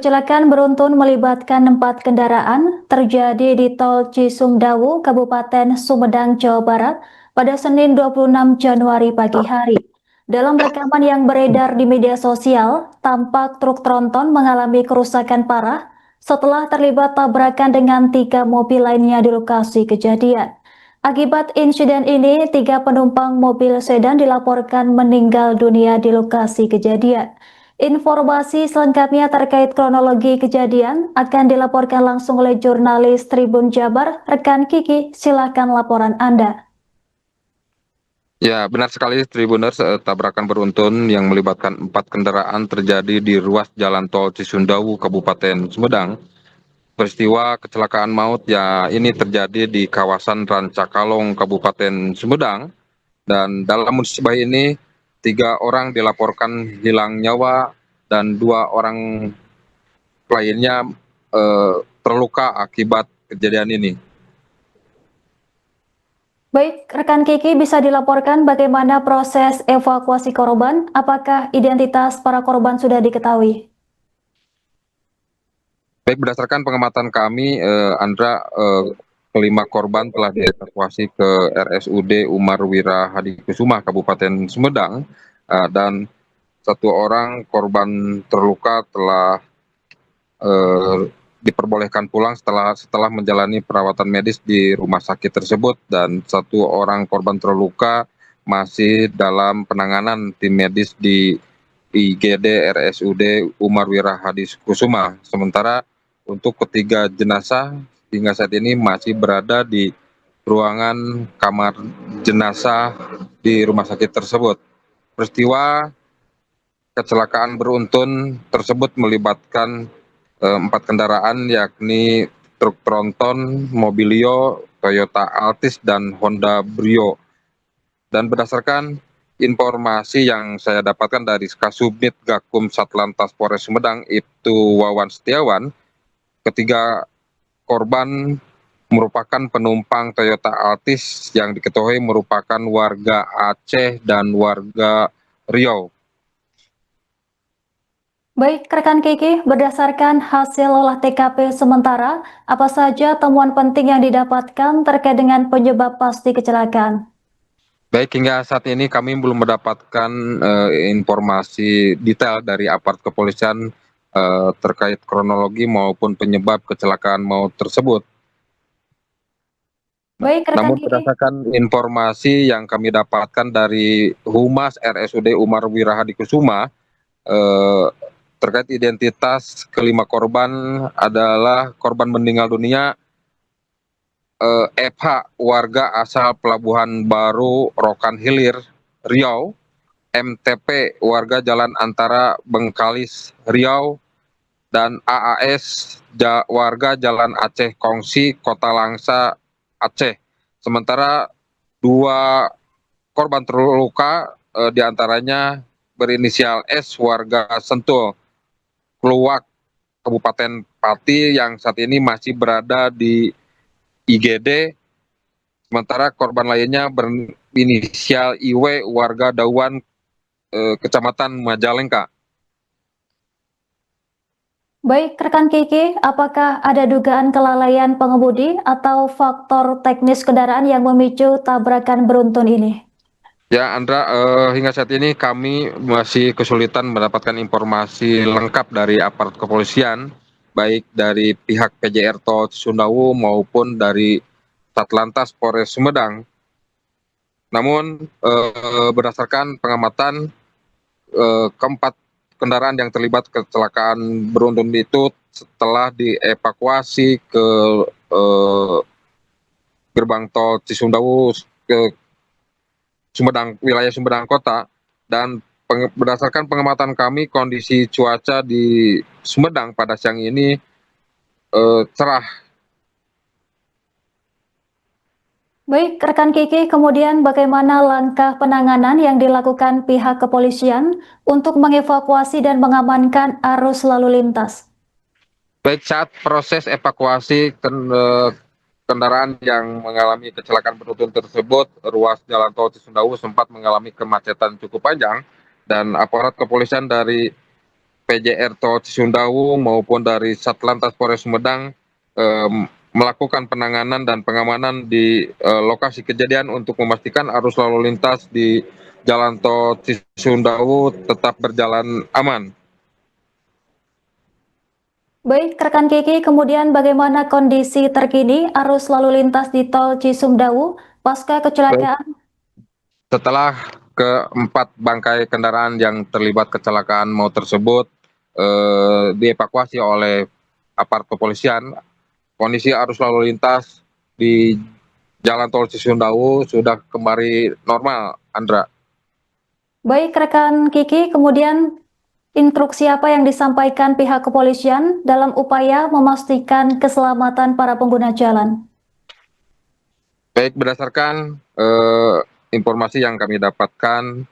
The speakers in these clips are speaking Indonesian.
Kecelakaan beruntun melibatkan 4 kendaraan terjadi di Tol Cisumdawu, Kabupaten Sumedang, Jawa Barat pada Senin 26 Januari pagi hari. Dalam rekaman yang beredar di media sosial, tampak truk tronton mengalami kerusakan parah setelah terlibat tabrakan dengan 3 mobil lainnya di lokasi kejadian. Akibat insiden ini, 3 penumpang mobil sedan dilaporkan meninggal dunia di lokasi kejadian. Informasi selengkapnya terkait kronologi kejadian akan dilaporkan langsung oleh jurnalis Tribun Jabar, rekan Kiki. Silakan laporan Anda. Ya, benar sekali Tribuners, tabrakan beruntun yang melibatkan 4 kendaraan terjadi di ruas jalan tol Cisumdawu, Kabupaten Sumedang. Peristiwa kecelakaan maut ya ini terjadi di kawasan Rancakalong, Kabupaten Sumedang. Dan dalam musibah ini 3 orang dilaporkan hilang nyawa dan 2 orang lainnya terluka akibat kejadian ini. Baik, rekan Kiki, bisa dilaporkan bagaimana proses evakuasi korban? Apakah identitas para korban sudah diketahui? Baik, berdasarkan pengamatan kami, Andra, kelima korban telah dievakuasi ke RSUD Umar Wira Hadikusuma, Kabupaten Sumedang, dan 1 orang korban terluka telah diperbolehkan pulang setelah menjalani perawatan medis di rumah sakit tersebut, dan 1 orang korban terluka masih dalam penanganan tim medis di IGD RSUD Umar Wira Hadikusuma. Sementara untuk ketiga jenazah hingga saat ini masih berada di ruangan kamar jenazah di rumah sakit tersebut. Peristiwa kecelakaan beruntun tersebut melibatkan 4 kendaraan, yakni truk tronton, Mobilio, Toyota Altis, dan Honda Brio. Dan berdasarkan informasi yang saya dapatkan dari Kasubdit Gakum Satlantas Polres Sumedang, Ibtu Wawan Setiawan, ketiga korban merupakan penumpang Toyota Altis yang diketahui merupakan warga Aceh dan warga Riau. Baik, rekan Kiki, berdasarkan hasil olah TKP sementara, apa saja temuan penting yang didapatkan terkait dengan penyebab pasti kecelakaan? Baik, hingga saat ini kami belum mendapatkan informasi detail dari aparat kepolisian terkait kronologi maupun penyebab kecelakaan maut tersebut. Baik, rekan Namun Kiki. berdasarkan informasi yang kami dapatkan dari Humas RSUD Umar Wira Hadikusuma, terkait identitas kelima korban adalah korban meninggal dunia FH, warga asal Pelabuhan Baru Rokan Hilir, Riau; MTP, warga Jalan Antara Bengkalis, Riau; dan AAS, warga Jalan Aceh Kongsi, Kota Langsa, Aceh. Sementara 2 korban terluka diantaranya berinisial S, warga Sentul, Kluwak, Kabupaten Pati, yang saat ini masih berada di IGD. Sementara korban lainnya berinisial IW, warga Dauan, Kecamatan Majalengka. Baik, rekan Kiki, apakah ada dugaan kelalaian pengemudi atau faktor teknis kendaraan yang memicu tabrakan beruntun ini? Ya, Andra, hingga saat ini kami masih kesulitan mendapatkan informasi lengkap dari aparat kepolisian, baik dari pihak PJR Tol Cisumdawu maupun dari Satlantas Polres Sumedang. Namun berdasarkan pengamatan, keempat kendaraan yang terlibat kecelakaan beruntun itu setelah dievakuasi ke gerbang tol Cisumdawu ke Sumedang, wilayah Sumedang Kota, dan berdasarkan pengamatan kami, kondisi cuaca di Sumedang pada siang ini cerah. Baik, rekan Kiki, kemudian bagaimana langkah penanganan yang dilakukan pihak kepolisian untuk mengevakuasi dan mengamankan arus lalu lintas? Baik, saat proses evakuasi kendaraan yang mengalami kecelakaan beruntun tersebut, ruas jalan tol Cisumdawu sempat mengalami kemacetan cukup panjang, dan aparat kepolisian dari PJR Tol Cisumdawu maupun dari Satlantas Polres Sumedang melakukan penanganan dan pengamanan di lokasi kejadian untuk memastikan arus lalu lintas di Jalan Tol Cisumdawu tetap berjalan aman. Baik, rekan Kiki, kemudian bagaimana kondisi terkini arus lalu lintas di Tol Cisumdawu pasca kecelakaan? Setelah keempat bangkai kendaraan yang terlibat kecelakaan maut tersebut dievakuasi oleh aparat kepolisian, kondisi arus lalu lintas di Jalan Tol Cisumdawu sudah kembali normal, Andra. Baik, rekan Kiki, kemudian instruksi apa yang disampaikan pihak kepolisian dalam upaya memastikan keselamatan para pengguna jalan? Baik, berdasarkan informasi yang kami dapatkan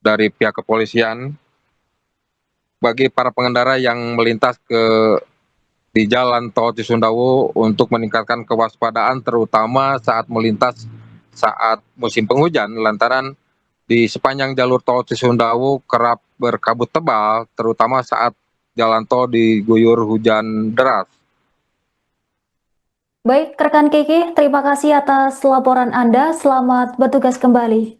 dari pihak kepolisian, bagi para pengendara yang melintas di Jalan Tol Cisumdawu untuk meningkatkan kewaspadaan terutama saat melintas saat musim penghujan, lantaran di sepanjang jalur Tol Cisumdawu kerap berkabut tebal terutama saat jalan tol diguyur hujan deras. Baik, rekan Kiki, terima kasih atas laporan Anda. Selamat bertugas kembali.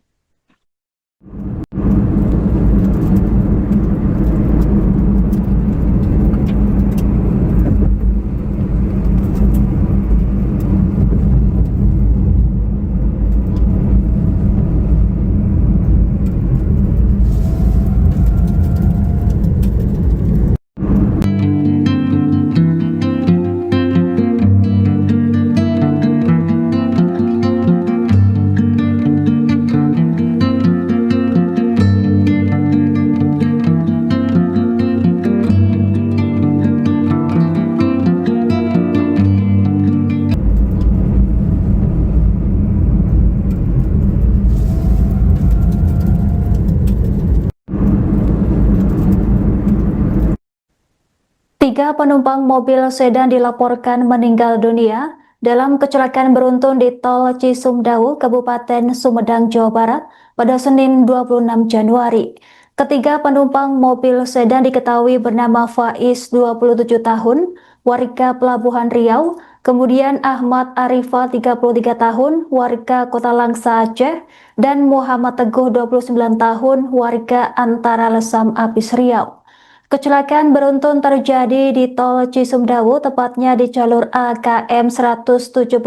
Tiga penumpang mobil sedan dilaporkan meninggal dunia dalam kecelakaan beruntun di Tol Cisumdawu, Kabupaten Sumedang, Jawa Barat pada Senin 26 Januari. Ketiga penumpang mobil sedan diketahui bernama Faiz, 27 tahun, warga Pelabuhan Riau, kemudian Ahmad Arifa, 33 tahun, warga Kota Langsa, Aceh, dan Muhammad Teguh, 29 tahun, warga Antara Lesam, Apis, Riau. Kecelakaan beruntun terjadi di Tol Cisumdawu, tepatnya di jalur AKM 179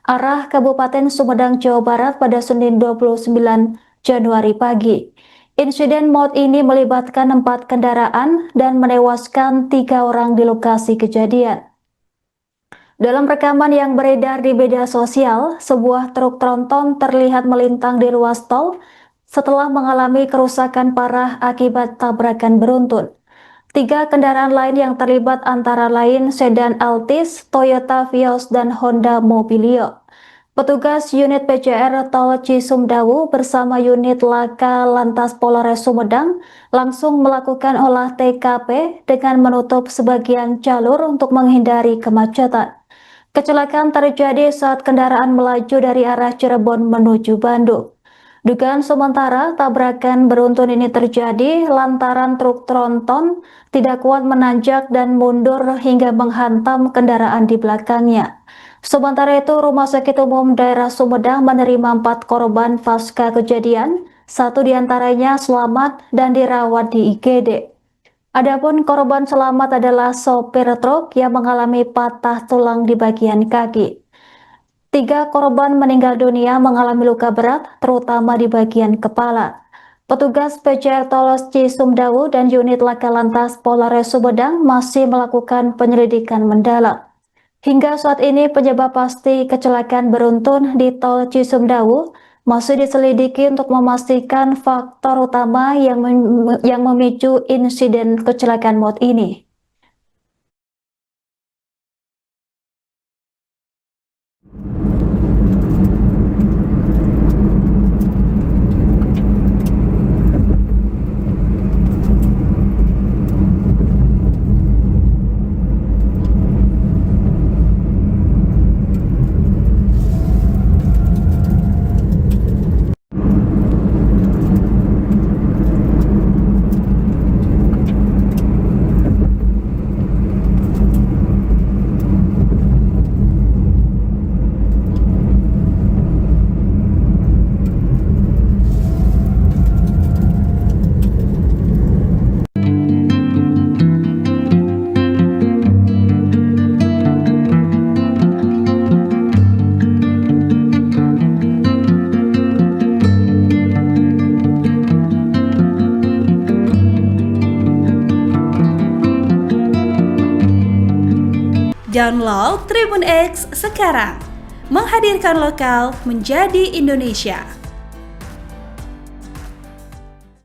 arah Kabupaten Sumedang, Jawa Barat pada Senin 29 Januari pagi. Insiden maut ini melibatkan 4 kendaraan dan menewaskan 3 orang di lokasi kejadian. Dalam rekaman yang beredar di media sosial, sebuah truk tronton terlihat melintang di ruas tol setelah mengalami kerusakan parah akibat tabrakan beruntun. 3 kendaraan lain yang terlibat antara lain sedan Altis, Toyota Vios, dan Honda Mobilio. Petugas unit PJR Tol Cisumdawu bersama unit Laka Lantas Polres Sumedang langsung melakukan olah TKP dengan menutup sebagian jalur untuk menghindari kemacetan. Kecelakaan terjadi saat kendaraan melaju dari arah Cirebon menuju Bandung. Dugaan sementara tabrakan beruntun ini terjadi lantaran truk tronton tidak kuat menanjak dan mundur hingga menghantam kendaraan di belakangnya. Sementara itu, Rumah Sakit Umum Daerah Sumedang menerima 4 korban pasca kejadian, 1 diantaranya selamat dan dirawat di IGD. Adapun korban selamat adalah sopir truk yang mengalami patah tulang di bagian kaki. 3 korban meninggal dunia mengalami luka berat, terutama di bagian kepala. Petugas PJR Tol Cisumdawu dan unit Laka Lantas Polres Sumedang masih melakukan penyelidikan mendalam. Hingga saat ini penyebab pasti kecelakaan beruntun di Tol Cisumdawu masih diselidiki untuk memastikan faktor utama yang memicu insiden kecelakaan maut ini. Download Tribun X sekarang. Menghadirkan lokal menjadi Indonesia.